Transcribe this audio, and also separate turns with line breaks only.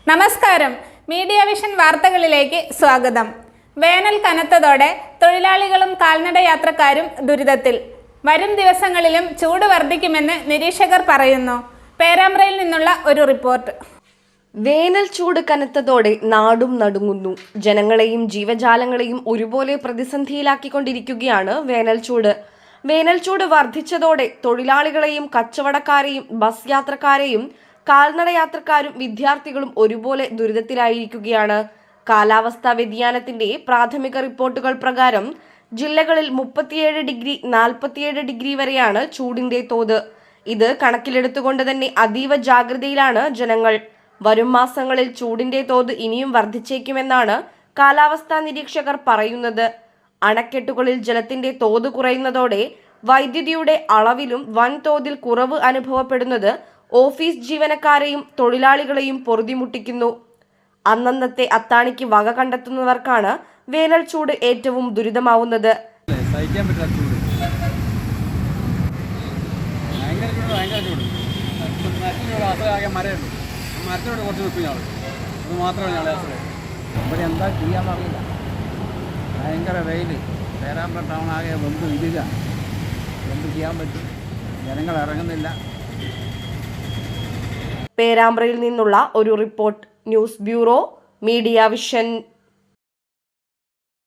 നമസ്കാരം. Media vision വാർത്തകളിലേക്ക് സ്വാഗതം. വേനൽ കനത്തതോടെ തൊഴിലാളികളും കാൽനട യാത്രക്കാരും ദുരിതത്തിൽ. വരും ദിവസങ്ങളിലും ചൂട് വർദ്ധിക്കുമെന്ന് നിരീക്ഷകർ പറയുന്നു. പേരാമ്പ്രയിൽ നിന്നുള്ള ഒരു റിപ്പോർട്ട്.
വേനൽ ചൂട് കനത്തതോടെ നാടും നടുങ്ങുന്നു. ജനങ്ങളെയും ജീവജാലങ്ങളെയും ഒരുപോലെ പ്രതിസന്ധിയിലാക്കിക്കൊണ്ടിരിക്കുകയാണ് വേനൽ ചൂട്. വേനൽ ചൂട് വർദ്ധിച്ചതോടെ തൊഴിലാളികളെയും കച്ചവടക്കാരെയും ബസ് യാത്രക്കാരെയും കാൽനട യാത്രക്കാരും വിദ്യാർത്ഥികളും ഒരുപോലെ ദുരിതത്തിലായിരിക്കുകയാണ്. കാലാവസ്ഥാ വ്യതിയാനത്തിന്റെ പ്രാഥമിക റിപ്പോർട്ടുകൾ പ്രകാരം ജില്ലകളിൽ 37 ഡിഗ്രി 47 ഡിഗ്രി വരെയാണ് ചൂടിന്റെ തോത്. ഇത് കണക്കിലെടുത്തുകൊണ്ട് തന്നെ അതീവ ജാഗ്രതയിലാണ് ജനങ്ങൾ. വരും മാസങ്ങളിൽ ചൂടിന്റെ തോത് ഇനിയും വർദ്ധിച്ചേക്കുമെന്നാണ് കാലാവസ്ഥാ നിരീക്ഷകർ പറയുന്നത്. അണക്കെട്ടുകളിൽ ജലത്തിന്റെ തോത് കുറയുന്നതോടെ വൈദ്യുതിയുടെ അളവിലും വൻതോതിൽ കുറവ് അനുഭവപ്പെടുന്നത് ഓഫീസ് ജീവനക്കാരെയും തൊഴിലാളികളെയും പൊറുതിമുട്ടിക്കുന്നു. അന്നന്നത്തെ അത്താണിക്ക് വക കണ്ടെത്തുന്നവർക്കാണ് വേനൽ ചൂട് ഏറ്റവും ദുരിതമാവുന്നത്.
എന്താ ചെയ്യാന്നറിയില്ല. ഭയങ്കര വെയിൽ. പേരാമ്പ്ര ടൗൺ ആകെ വെന്ത് ഇടുക. എന്ത് ചെയ്യാൻ പറ്റും? ജനങ്ങൾ ഇറങ്ങുന്നില്ല.
പേരാമ്പ്രയിൽ നിന്നുള്ള ഒരു report. News bureau, media vision.